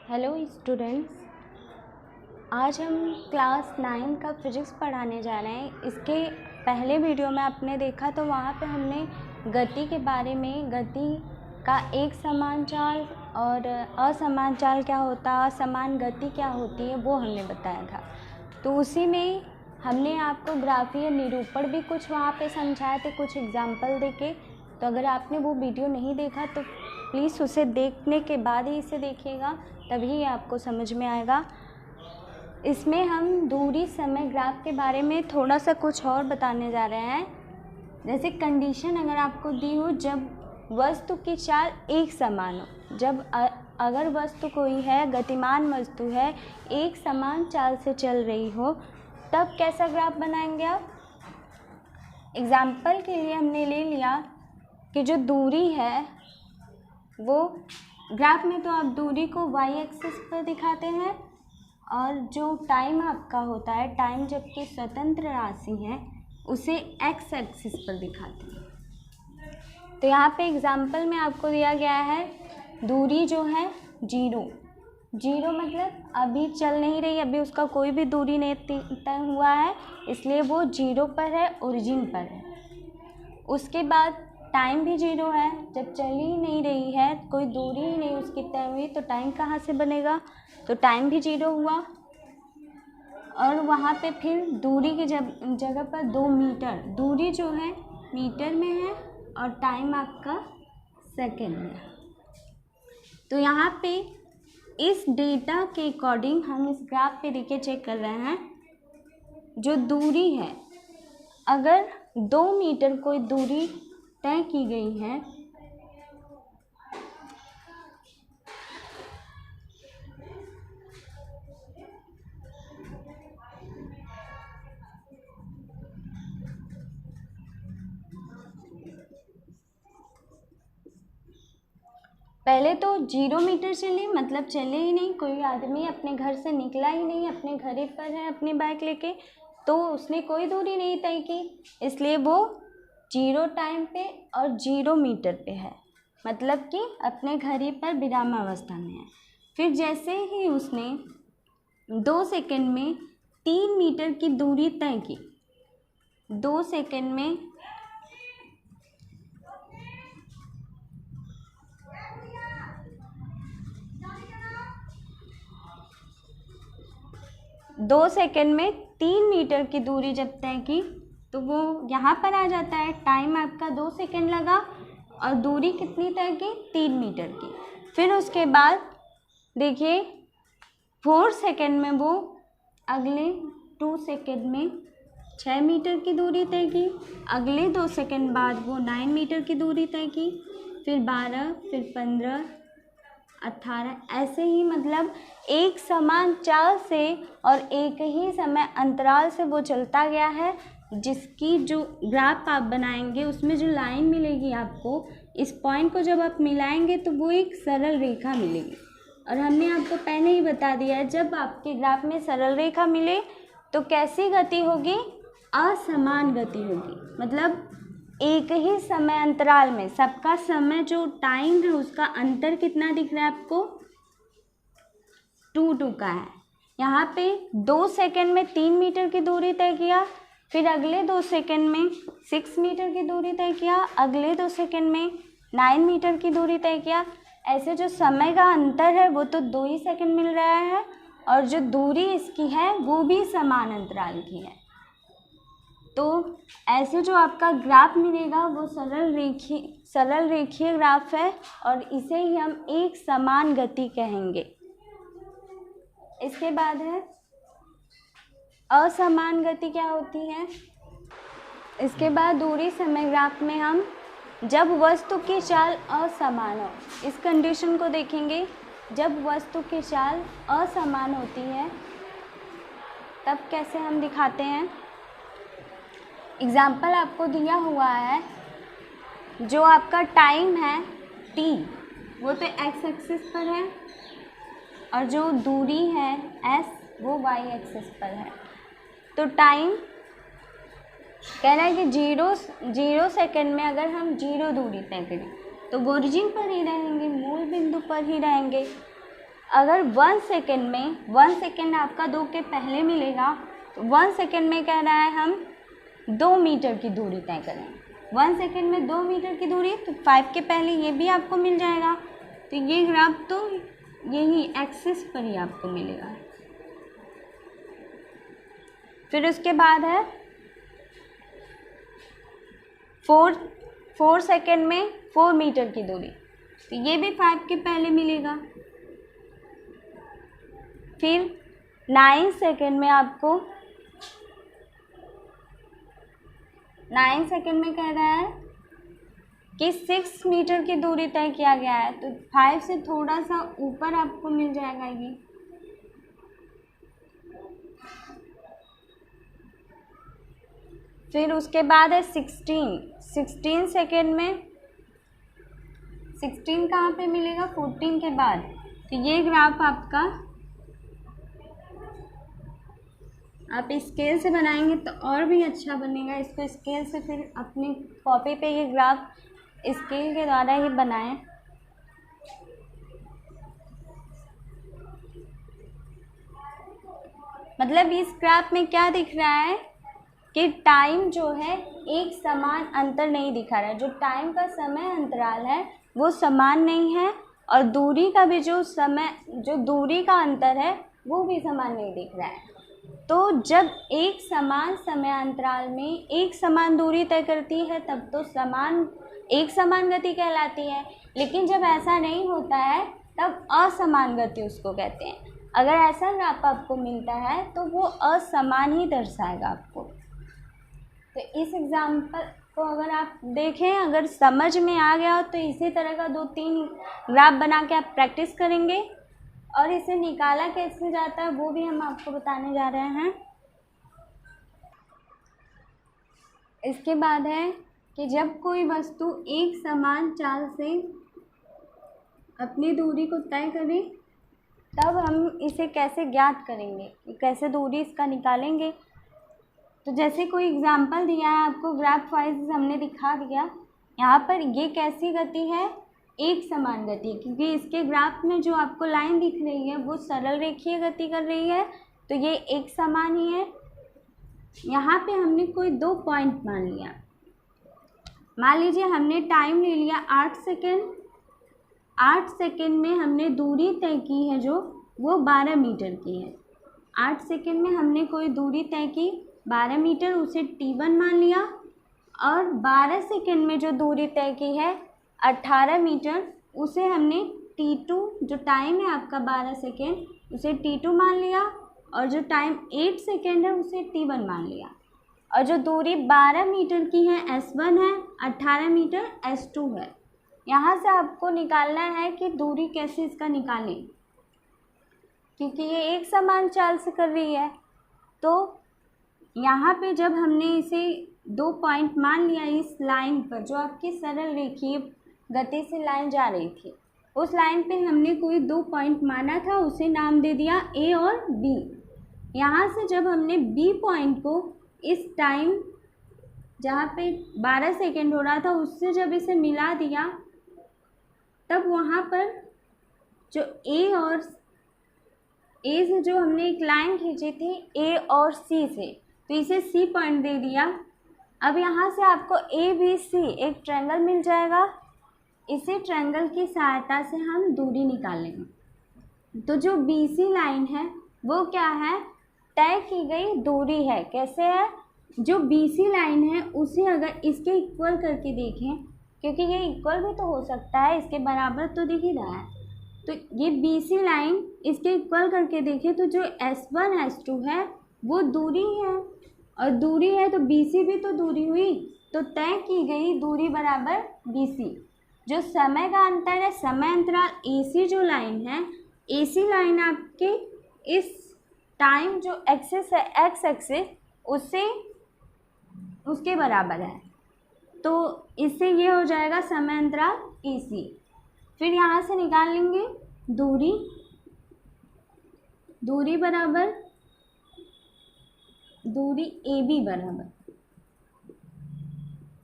Hello students, आज हम class 9 का फिज़िक्स पढ़ाने जा रहे हैं। इसके पहले वीडियो में आपने देखा तो वहाँ पे हमने गति के बारे में, गति का एक समान चाल और असमान चाल क्या होता है, असमान गति क्या होती है, वो हमने बताया था। तो उसी में हमने आपको ग्राफीय निरूपण भी कुछ वहाँ पे समझाए थे, कुछ एग्जाम्पल देके। तो अगर आपने वो वीडियो नहीं देखा तो प्लीज़ उसे देखने के बाद ही इसे देखिएगा, तभी आपको समझ में आएगा। इसमें हम दूरी समय ग्राफ के बारे में थोड़ा सा कुछ और बताने जा रहे हैं। जैसे कंडीशन अगर आपको दी हो, जब वस्तु की चाल एक समान हो, जब अगर वस्तु कोई है, गतिमान वस्तु है, एक समान चाल से चल रही हो, तब कैसा ग्राफ बनाएंगे आप। एग्जाम्पल के लिए हमने ले लिया कि जो दूरी है वो ग्राफ में तो आप दूरी को y एक्सिस पर दिखाते हैं, और जो टाइम आपका होता है, टाइम जबकि स्वतंत्र राशि है, उसे x एक्सिस पर दिखाते हैं। तो यहाँ पे एग्जाम्पल में आपको दिया गया है दूरी जो है जीरो मतलब अभी चल नहीं रही, अभी उसका कोई भी दूरी नहीं तय हुआ है, इसलिए वो जीरो पर है, ओरिजिन पर है। उसके बाद टाइम भी जीरो है, जब चल ही नहीं रही है, कोई दूरी ही नहीं उसकी तय हुई, तो टाइम कहाँ से बनेगा, तो टाइम भी जीरो हुआ। और वहाँ पे फिर दूरी की जगह पर 2 मीटर, दूरी जो है मीटर में है और टाइम आपका सेकेंड में है। तो यहाँ पे इस डेटा के अकॉर्डिंग हम इस ग्राफ पे देखिए चेक कर रहे हैं, जो दूरी है, अगर 2 मीटर कोई दूरी तय की गई है, पहले तो 0 मीटर चले, मतलब चले ही नहीं, कोई आदमी अपने घर से निकला ही नहीं, अपने घर ही पर है अपनी बाइक लेके, तो उसने कोई दूरी नहीं तय की, इसलिए वो 0 टाइम पे और 0 मीटर पे है, मतलब कि अपने घर ही पर विरामावस्था में है। फिर जैसे ही उसने 2 सेकंड में 3 मीटर की दूरी तय की, 2 सेकंड में 2 सेकंड में 3 मीटर की दूरी जब तय की, तो वो यहाँ पर आ जाता है, टाइम आपका 2 सेकंड लगा और दूरी कितनी तय की, 3 मीटर की। फिर उसके बाद देखिए 4 सेकंड में वो अगले 2 सेकंड में 6 मीटर की दूरी तय की, अगले 2 सेकंड बाद वो 9 मीटर की दूरी तय की, फिर 12, फिर 15, 18, ऐसे ही, मतलब एक समान चाल से और एक ही समय अंतराल से वो चलता गया है। जिसकी जो ग्राफ आप बनाएंगे उसमें जो लाइन मिलेगी आपको, इस पॉइंट को जब आप मिलाएंगे तो वो एक सरल रेखा मिलेगी। और हमने आपको पहले ही बता दिया है, जब आपके ग्राफ में सरल रेखा मिले तो कैसी गति होगी, असमान गति होगी, मतलब एक ही समय अंतराल में सबका समय जो टाइम है उसका अंतर कितना दिख रहा है आपको, 2 का है। यहाँ पे 2 सेकंड में 3 मीटर की दूरी तय किया, फिर अगले 2 सेकंड में 6 मीटर की दूरी तय किया, अगले 2 सेकंड में 9 मीटर की दूरी तय किया। ऐसे जो समय का अंतर है वो तो 2 ही सेकंड मिल रहा है, और जो दूरी इसकी है वो भी समान अंतराल की है। तो ऐसे जो आपका ग्राफ मिलेगा वो सरल रेखीय ग्राफ है, और इसे ही हम एक समान गति कहेंगे। इसके बाद है असमान गति क्या होती है। इसके बाद दूरी समय ग्राफ में हम जब वस्तु की चाल असमान हो, इस कंडीशन को देखेंगे। जब वस्तु की चाल असमान होती है तब कैसे हम दिखाते हैं। एग्जाम्पल आपको दिया हुआ है, जो आपका टाइम है t, वो तो x एक्सिस पर है, और जो दूरी है s, वो y एक्सिस पर है। तो टाइम कह रहा है कि 0 सेकंड में अगर हम 0 दूरी तय करें तो वो ओरिजिन पर ही रहेंगे, मूल बिंदु पर ही रहेंगे। अगर 1 सेकेंड आपका 2 के पहले मिलेगा तो 1 सेकेंड में कह रहा है हम 2 मीटर की दूरी तय करें। 1 सेकेंड में 2 मीटर की दूरी, तो 5 के पहले ये भी आपको मिल जाएगा। तो ये ग्राफ तो यही एक्सिस पर ही आपको मिलेगा। फिर उसके बाद है 4 सेकेंड में 4 मीटर की दूरी, तो ये भी 5 के पहले मिलेगा। फिर 9 सेकेंड में आपको 9 सेकेंड में कह रहा है कि 6 मीटर की दूरी तय किया गया है, तो 5 से थोड़ा सा ऊपर आपको मिल जाएगा ये। फिर उसके बाद है 16 सेकेंड में 16 कहाँ पे मिलेगा? 14 के बाद। तो ये ग्राफ आपका आप स्केल से बनाएंगे तो और भी अच्छा बनेगा। इसको स्केल से फिर अपनी कॉपी पे ये ग्राफ स्केल के द्वारा ही बनाएं। मतलब इस ग्राफ में क्या दिख रहा है कि टाइम जो है एक समान अंतर नहीं दिखा रहा है। जो टाइम का समय अंतराल है वो समान नहीं है, और दूरी का भी जो दूरी का अंतर है वो भी समान नहीं दिख रहा है। तो जब एक समान समय अंतराल में एक समान दूरी तय करती है तब तो एक समान गति कहलाती है। लेकिन जब ऐसा नहीं होता है तब असमान गति उसको कहते हैं। अगर ऐसा ग्राफ आपको मिलता है तो वो असमान ही दर्शाएगा आपको। तो इस एग्जाम्पल को अगर आप देखें, अगर समझ में आ गया हो तो इसी तरह का 2-3 ग्राफ बना के आप प्रैक्टिस करेंगे, और इसे निकाला कैसे जाता है वो भी हम आपको बताने जा रहे हैं। इसके बाद है कि जब कोई वस्तु एक समान चाल से अपनी दूरी को तय करे तब हम इसे कैसे ज्ञात करेंगे, कैसे दूरी इसका निकालेंगे। तो जैसे कोई एग्जाम्पल दिया है आपको, ग्राफ वाइज हमने दिखा दिया। यहाँ पर ये कैसी गति है? एक समान गति, क्योंकि इसके ग्राफ में जो आपको लाइन दिख रही है वो सरल रेखीय गति कर रही है, तो ये एक समान ही है। यहाँ पे हमने कोई 2 पॉइंट मान लिया। मान लीजिए हमने टाइम ले लिया 8 सेकेंड। 8 सेकेंड में हमने दूरी तय की है जो वो 12 मीटर की है। 8 सेकेंड में हमने कोई दूरी तय की 12 मीटर, उसे T1 मान लिया। और 12 सेकेंड में जो दूरी तय की है 18 मीटर, उसे हमने T2, जो टाइम है आपका 12 सेकेंड, उसे T2 मान लिया। और जो टाइम 8 सेकेंड है उसे T1 मान लिया। और जो दूरी 12 मीटर की है S1 है, 18 मीटर S2 है। यहाँ से आपको निकालना है कि दूरी कैसे इसका निकालें, क्योंकि ये एक समान चाल से कर रही है। तो यहाँ पे जब हमने इसे 2 पॉइंट मान लिया इस लाइन पर, जो आपकी सरल रेखीय गति से लाइन जा रही थी, उस लाइन पे हमने कोई 2 पॉइंट माना था, उसे नाम दे दिया A और B। यहाँ से जब हमने B पॉइंट को इस टाइम जहाँ पे 12 सेकेंड हो रहा था उससे जब इसे मिला दिया, तब वहाँ पर जो A से जो हमने एक लाइन खींची थी A और C से, तो इसे C पॉइंट दे दिया। अब यहाँ से आपको ABC एक ट्रायंगल मिल जाएगा। इसी ट्रायंगल की सहायता से हम दूरी निकालेंगे। तो जो BC लाइन है वो क्या है? तय की गई दूरी है। कैसे है? जो BC लाइन है उसे अगर इसके इक्वल करके देखें, क्योंकि ये इक्वल भी तो हो सकता है, इसके बराबर तो दिख ही रहा है, तो ये BC लाइन इसके इक्वल करके देखें तो जो S1 S2 है वो दूरी है, और दूरी है तो BC भी तो दूरी हुई। तो तय की गई दूरी बराबर BC। जो समय का अंतर है, समय अंतराल AC जो लाइन है, AC लाइन आपके इस टाइम जो एक्सिस है X एक्सिस उसके बराबर है। तो इससे ये हो जाएगा समय अंतराल AC। फिर यहाँ से निकाल लेंगे दूरी बराबर दूरी AB बराबर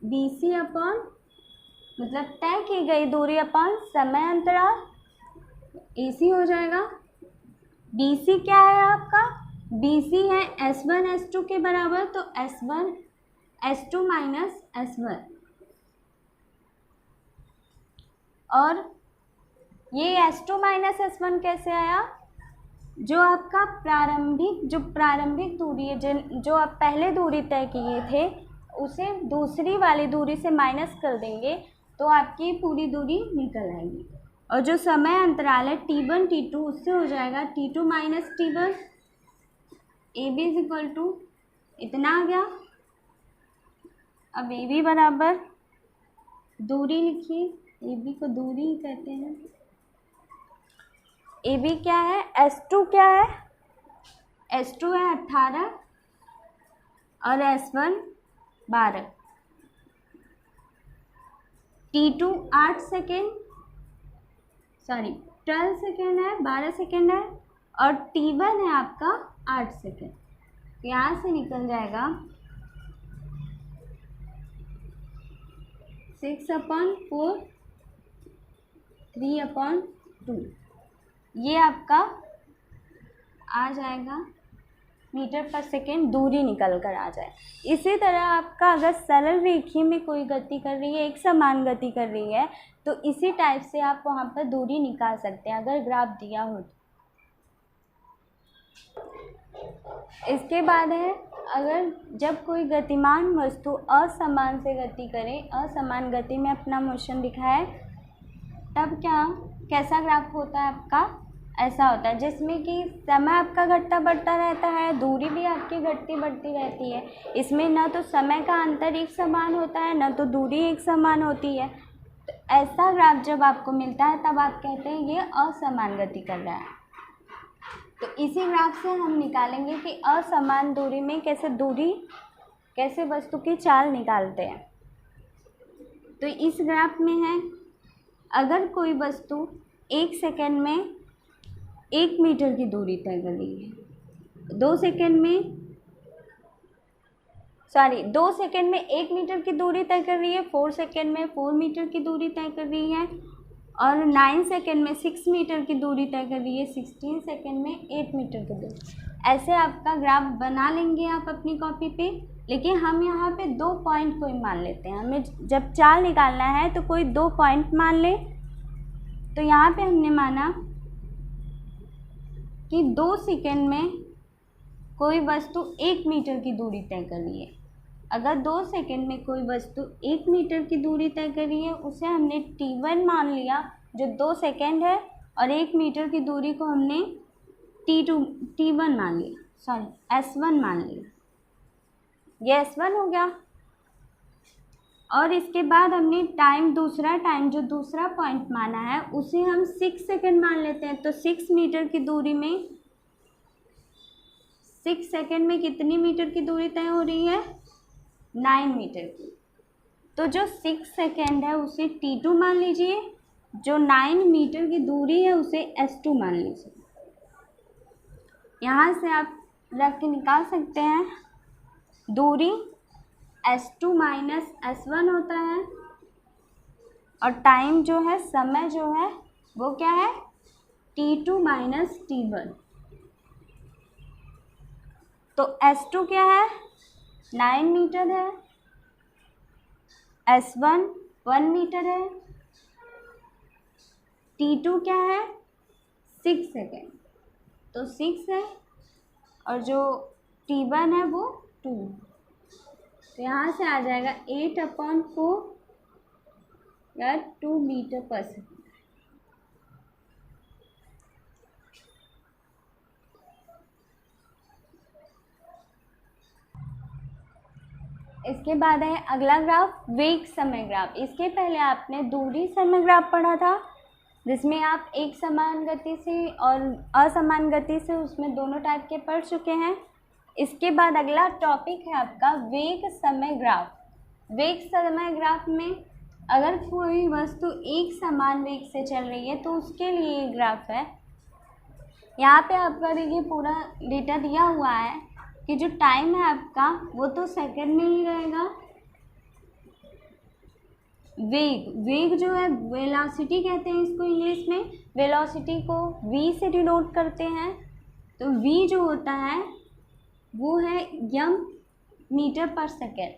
BC अपॉन, मतलब तय की गई दूरी अपॉन समय अंतराल AC हो जाएगा। BC क्या है आपका? BC है S1 S2 के बराबर, तो S1 S2 माइनस S1। और ये S2 माइनस S1 कैसे आया? जो आपका प्रारंभिक दूरी है, जो आप पहले दूरी तय किए थे उसे दूसरी वाली दूरी से माइनस कर देंगे तो आपकी पूरी दूरी निकल आएगी। और जो समय अंतराल है T1 T2, उससे हो जाएगा T2 minus T1। AB is equal to इतना आ गया। अब AB बराबर दूरी लिखिए, AB को दूरी ही कहते हैं। AB क्या है? S2 क्या है? S2 है 18 और S1 12। T2 8 सेकेंड, 12 सेकेंड है, 12 सेकेंड है, और T1 है आपका 8 सेकेंड। यहाँ से निकल जाएगा 6/4 3/2। ये आपका आ जाएगा मीटर पर सेकेंड, दूरी निकल कर आ जाए। इसी तरह आपका अगर सरल रेखी में कोई गति कर रही है, एक समान गति कर रही है, तो इसी टाइप से आप वहाँ पर दूरी निकाल सकते हैं अगर ग्राफ दिया हो। इसके बाद है, अगर जब कोई गतिमान वस्तु असमान से गति करे, असमान गति में अपना मोशन दिखाए, तब कैसा ग्राफ होता है आपका? ऐसा होता है जिसमें कि समय आपका घटता बढ़ता रहता है, दूरी भी आपकी घटती बढ़ती रहती है। इसमें न तो समय का अंतर एक समान होता है, न तो दूरी एक समान होती है। तो ऐसा ग्राफ जब आपको मिलता है तब आप कहते हैं ये असमान गति कर रहा है। तो इसी ग्राफ से हम निकालेंगे कि असमान दूरी में कैसे वस्तु की चाल निकालते हैं। तो इस ग्राफ में है, अगर कोई वस्तु 1 सेकेंड में 1 मीटर की दूरी तय कर रही है, 2 सेकेंड में 1 मीटर की दूरी तय कर रही है, 4 सेकेंड में 4 मीटर की दूरी तय कर रही है, और 9 सेकेंड में 6 मीटर की दूरी तय कर रही है, 16 सेकेंड में 8 मीटर की दूरी। ऐसे आपका ग्राफ बना लेंगे आप अपनी कॉपी पे। लेकिन हम यहाँ पे 2 पॉइंट कोई मान लेते हैं, हमें जब चाल निकालना है तो कोई 2 पॉइंट मान ले। तो यहाँ पे हमने माना कि 2 सेकेंड में कोई वस्तु 1 मीटर की दूरी तय कर रही है। अगर 2 सेकेंड में कोई वस्तु 1 मीटर की दूरी तय कर रही है, उसे हमने T1 मान लिया जो 2 सेकेंड है, और 1 मीटर की दूरी को हमने T1 मान लिया, S1 मान लिया। ये S1 हो गया। और इसके बाद हमने जो दूसरा पॉइंट माना है उसे हम 6 सेकेंड मान लेते हैं। तो 6 मीटर की दूरी में 6 सेकेंड में कितनी मीटर की दूरी तय हो रही है? 9 मीटर की। तो जो 6 सेकेंड है उसे T2 मान लीजिए, जो 9 मीटर की दूरी है उसे S2 मान लीजिए। यहाँ से आप रख के निकाल सकते हैं, दूरी S2 माइनस S1 होता है, और टाइम जो है, समय जो है वो क्या है? T2 minus T1। तो S2 क्या है? 9 मीटर है, S1 1 मीटर है, T2 क्या है? 6 सेकेंड। तो 6 है, और जो T1 है वो 2। तो यहाँ से आ जाएगा 8/4 या 2 मीटर पर सेकेंड। इसके बाद है अगला ग्राफ, वेग समय ग्राफ। इसके पहले आपने दूरी समय ग्राफ पढ़ा था, जिसमें आप एक समान गति से और असमान गति से, उसमें दोनों टाइप के पढ़ चुके हैं। इसके बाद अगला टॉपिक है आपका वेग समय ग्राफ। वेग समय ग्राफ में अगर कोई वस्तु एक समान वेग से चल रही है तो उसके लिए ये ग्राफ है। यहाँ पे आपका देखिए पूरा डेटा दिया हुआ है कि जो टाइम है आपका वो तो सेकंड में ही रहेगा, वेग जो है वेलोसिटी कहते हैं इसको इंग्लिश में। वेलोसिटी को v से डिनोट करते हैं। तो v जो होता है वो है m मीटर पर सेकेंड,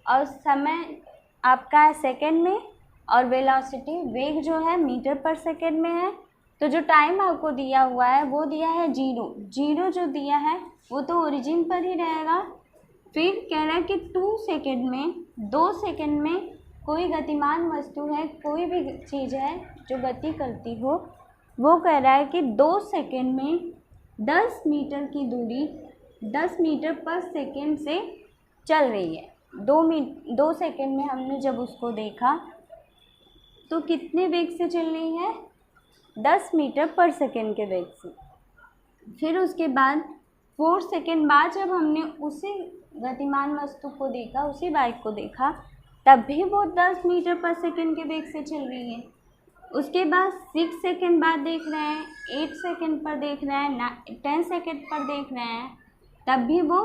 और समय आपका है सेकेंड में, और वेलोसिटी वेग जो है मीटर पर सेकेंड में है। तो जो टाइम आपको दिया हुआ है वो दिया है 0 जो दिया है वो तो ओरिजिन पर ही रहेगा। फिर कह रहा है कि 2 सेकेंड में, 2 सेकेंड में कोई गतिमान वस्तु है, कोई भी चीज़ है जो गति करती हो, वो कह रहा है कि 2 सेकेंड में 10 मीटर की दूरी 10 मीटर पर सेकेंड से चल रही है। 2 सेकेंड में हमने जब उसको देखा तो कितने वेग से चल रही है? 10 मीटर पर सेकेंड के वेग से। फिर उसके बाद 4 सेकेंड बाद जब हमने उसी गतिमान वस्तु को देखा, उसी बाइक को देखा, तब भी वो 10 मीटर पर सेकेंड के वेग से चल रही है। उसके बाद 6 सेकेंड बाद देख रहे हैं, 8 सेकेंड पर देख रहे हैं, 10 सेकेंड पर देख रहे हैं, तब भी वो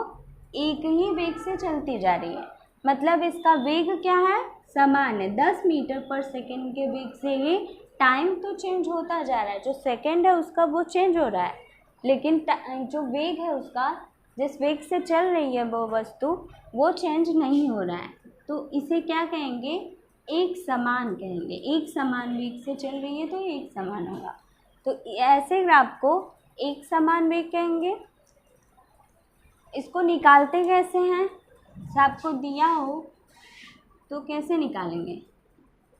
एक ही वेग से चलती जा रही है। मतलब इसका वेग क्या है? समान है। 10 मीटर पर सेकेंड के वेग से ही टाइम तो चेंज होता जा रहा है, जो सेकेंड है उसका वो चेंज हो रहा है, लेकिन जो वेग है उसका, जिस वेग से चल रही है वो वस्तु, वो चेंज नहीं हो रहा है। तो इसे क्या कहेंगे? एक समान कहेंगे। एक समान वेग से चल रही है तो एक समान होगा। तो ऐसे ग्राफ को एक समान वेग कहेंगे। इसको निकालते कैसे हैं? आपको दिया हो तो कैसे निकालेंगे?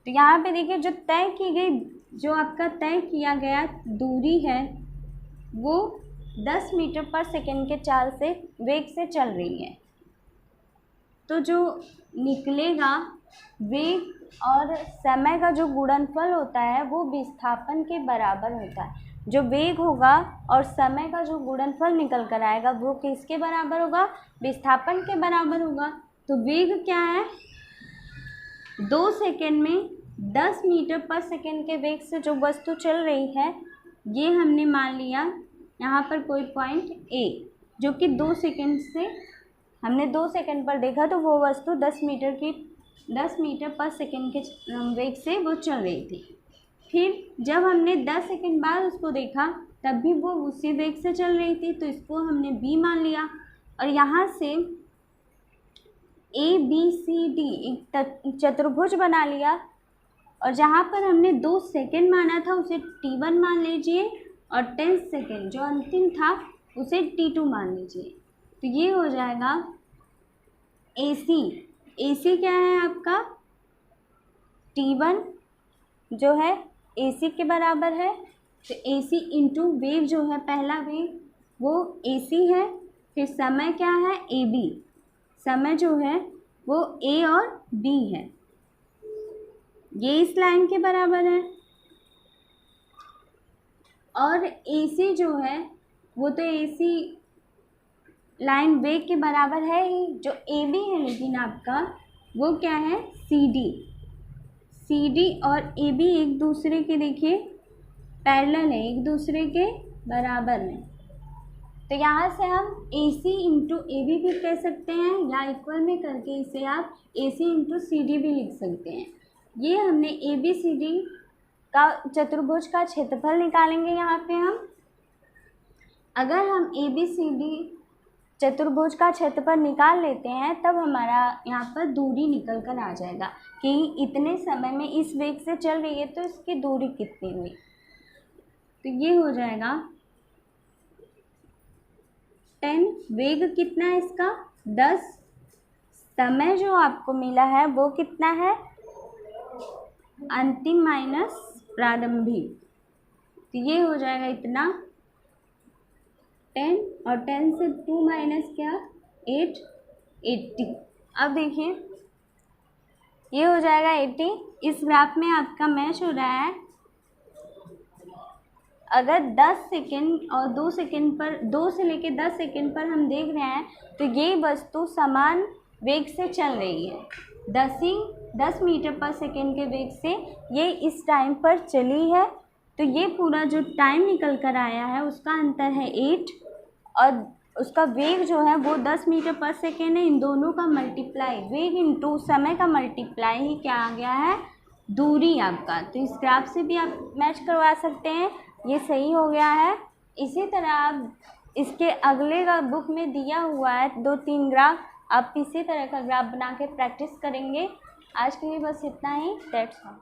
तो यहाँ पे देखिए, जो तय की गई, जो आपका तय किया गया दूरी है वो 10 मीटर पर सेकेंड के चाल से वेग से चल रही है। तो जो निकलेगा वेग और समय का जो गुणनफल होता है वो विस्थापन के बराबर होता है। जो वेग होगा और समय का जो गुणनफल निकल कर आएगा वो किसके बराबर होगा? विस्थापन के बराबर होगा। तो वेग क्या है? 2 सेकेंड में 10 मीटर पर सेकेंड के वेग से जो वस्तु चल रही है, ये हमने मान लिया यहाँ पर कोई पॉइंट A, जो कि 2 सेकेंड से, हमने 2 सेकेंड पर देखा तो वो वस्तु 10 मीटर पर सेकेंड के वेग से वो चल रही थी। फिर जब हमने 10 सेकेंड बाद उसको देखा तब भी वो उसी वेग से चल रही थी, तो इसको हमने B मान लिया। और यहाँ से ABCD एक चतुर्भुज बना लिया, और जहाँ पर हमने 2 सेकेंड माना था उसे T1 मान लीजिए, और 10 सेकेंड जो अंतिम था उसे T2 मान लीजिए। तो ये हो जाएगा AC क्या है आपका? T1 जो है AC के बराबर है। तो AC इंटू वेव जो है, पहला वेव वो AC है। फिर समय क्या है? AB। समय जो है वो A और B है, ये इस लाइन के बराबर है। और AC जो है वो तो AC लाइन वेग के बराबर है ही। जो AB है लेकिन आपका वो क्या है? CD और AB एक दूसरे के, देखिए, पैरेलल है, एक दूसरे के बराबर में। तो यहाँ से हम AC इंटू AB भी कह सकते हैं, या इक्वल में करके इसे आप AC इंटू CD भी लिख सकते हैं। ये हमने ABCD का चतुर्भुज का क्षेत्रफल निकालेंगे। यहाँ पे हम, अगर हम ABCD चतुर्भुज का क्षेत्रफल निकाल लेते हैं तब हमारा यहाँ पर दूरी निकल कर आ जाएगा कि इतने समय में इस वेग से चल रही है तो इसकी दूरी कितनी हुई। तो ये हो जाएगा 10, वेग कितना है इसका? 10, समय जो आपको मिला है वो कितना है? अंतिम माइनस प्रारंभिक। तो ये हो जाएगा इतना 10, और 10 से 2 माइनस क्या? 8, 80। अब देखिए ये हो जाएगा 80। इस ग्राफ में आपका मैच हो रहा है। अगर 10 सेकेंड और 2 सेकेंड पर, 2 से लेके 10 सेकेंड पर हम देख रहे हैं तो ये वस्तु समान वेग से चल रही है। 10 मीटर पर सेकेंड के वेग से ये इस टाइम पर चली है। तो ये पूरा जो टाइम निकल कर आया है उसका अंतर है 8, और उसका वेग जो है वो 10 मीटर पर सेकेंड है। इन दोनों का मल्टीप्लाई, वेग इनटू समय का मल्टीप्लाई ही क्या आ गया है, दूरी आपका। तो इस ग्राफ से भी आप मैच करवा सकते हैं, ये सही हो गया है। इसी तरह आप इसके अगले का बुक में दिया हुआ है 2-3 ग्राफ, आप इसी तरह का ग्राफ बना के प्रैक्टिस करेंगे। आज के लिए बस इतना ही, दैट्स ऑल।